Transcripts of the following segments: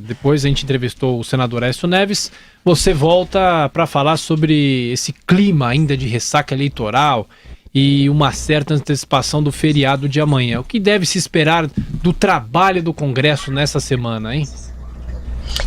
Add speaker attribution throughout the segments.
Speaker 1: Depois a gente entrevistou o senador Aécio Neves. Você volta para falar sobre esse clima ainda de ressaca eleitoral e uma certa antecipação do feriado de amanhã. O que deve se esperar do trabalho do Congresso nessa semana, hein?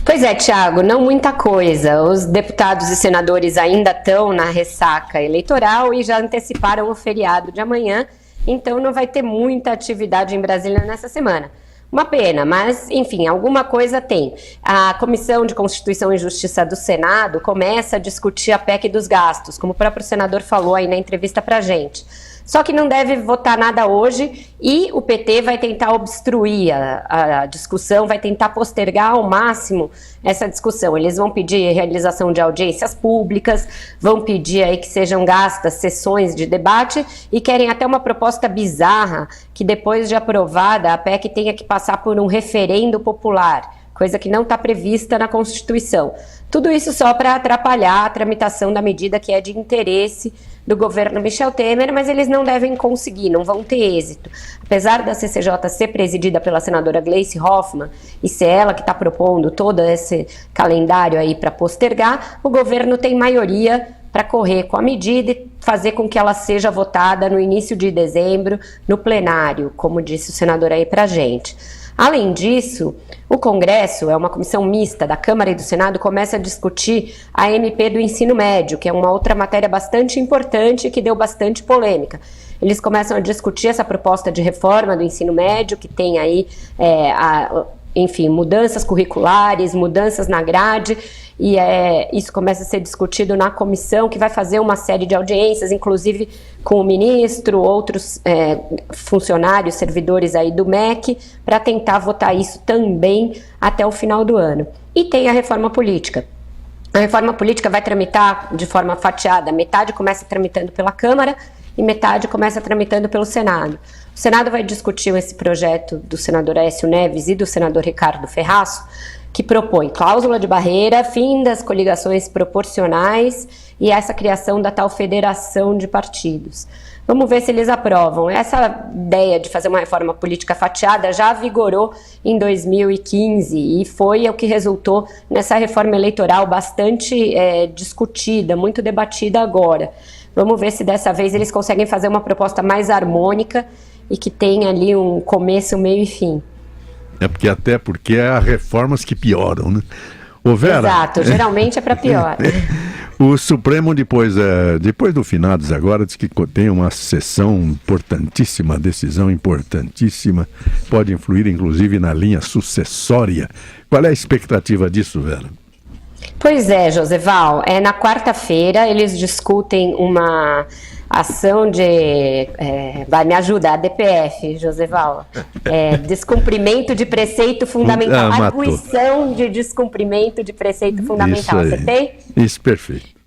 Speaker 2: Pois é, Thiago, não muita coisa. Os deputados e senadores ainda estão na ressaca eleitoral e já anteciparam o feriado de amanhã, então não vai ter muita atividade em Brasília nessa semana. Uma pena, mas, enfim, alguma coisa tem. A Comissão de Constituição e Justiça do Senado começa a discutir a PEC dos gastos, como o próprio senador falou aí na entrevista pra gente. Só que não deve votar nada hoje e o PT vai tentar obstruir a discussão, vai tentar postergar ao máximo essa discussão. Eles vão pedir realização de audiências públicas, vão pedir aí que sejam gastas sessões de debate e querem até uma proposta bizarra que depois de aprovada a PEC tenha que passar por um referendo popular, coisa que não está prevista na Constituição. Tudo isso só para atrapalhar a tramitação da medida que é de interesse do governo Michel Temer, mas eles não devem conseguir, não vão ter êxito. Apesar da CCJ ser presidida pela senadora Gleice Hoffmann e ser ela que está propondo todo esse calendário aí para postergar, o governo tem maioria para correr com a medida e fazer com que ela seja votada no início de dezembro, no plenário, como disse o senador aí para a gente. Além disso, o Congresso, é uma comissão mista da Câmara e do Senado, começa a discutir a MP do ensino médio, que é uma outra matéria bastante importante que deu bastante polêmica. Eles começam a discutir essa proposta de reforma do ensino médio, que tem aí, enfim, mudanças curriculares, mudanças na grade, e isso começa a ser discutido na comissão, que vai fazer uma série de audiências, inclusive com o ministro, outros funcionários, servidores aí do MEC, para tentar votar isso também até o final do ano. E tem a reforma política. A reforma política vai tramitar de forma fatiada, metade começa tramitando pela Câmara e metade começa tramitando pelo Senado. O Senado vai discutir esse projeto do senador Aécio Neves e do senador Ricardo Ferraço, que propõe cláusula de barreira, fim das coligações proporcionais e essa criação da tal federação de partidos. Vamos ver se eles aprovam. Essa ideia de fazer uma reforma política fatiada já vigorou em 2015 e foi o que resultou nessa reforma eleitoral bastante discutida, muito debatida agora. Vamos ver se dessa vez eles conseguem fazer uma proposta mais harmônica e que tenha ali um começo, meio e fim.
Speaker 3: Até porque há reformas que pioram, né? Ô Vera,
Speaker 2: exato, geralmente é para pior.
Speaker 3: O Supremo, depois do finados agora, diz que tem uma sessão importantíssima, decisão importantíssima, pode influir inclusive na linha sucessória. Qual é a expectativa disso, Vera?
Speaker 2: Pois é, Joseval, na quarta-feira eles discutem uma ação de, vai me ajudar, DPF, Joseval, descumprimento de preceito fundamental, arguição de descumprimento de preceito fundamental, você tem?
Speaker 3: Isso, perfeito.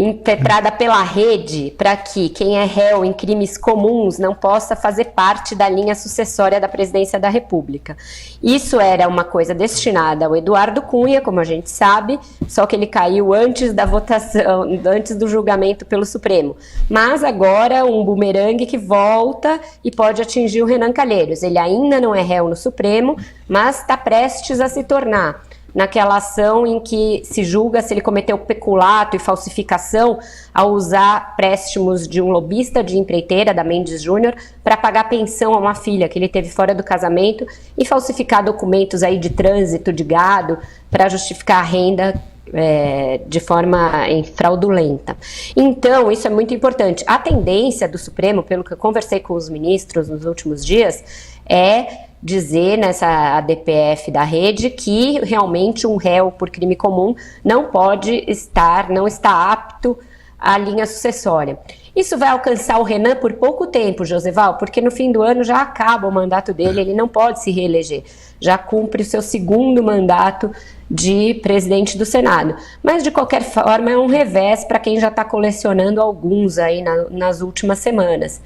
Speaker 2: Impetrada pela rede para que quem é réu em crimes comuns não possa fazer parte da linha sucessória da presidência da República. Isso era uma coisa destinada ao Eduardo Cunha, como a gente sabe, só que ele caiu antes da votação, antes do julgamento pelo Supremo. Mas agora um bumerangue que volta e pode atingir o Renan Calheiros. Ele ainda não é réu no Supremo, mas está prestes a se tornar. Naquela ação em que se julga se ele cometeu peculato e falsificação ao usar préstimos de um lobista de empreiteira, da Mendes Júnior, para pagar pensão a uma filha que ele teve fora do casamento e falsificar documentos aí de trânsito de gado para justificar a renda de forma fraudulenta. Então, isso é muito importante. A tendência do Supremo, pelo que eu conversei com os ministros nos últimos dias, é dizer nessa ADPF da rede que realmente um réu por crime comum não está apto à linha sucessória. Isso vai alcançar o Renan por pouco tempo, Joseval, porque no fim do ano já acaba o mandato dele, ele não pode se reeleger, já cumpre o seu segundo mandato de presidente do Senado. Mas, de qualquer forma, é um revés para quem já está colecionando alguns aí nas últimas semanas.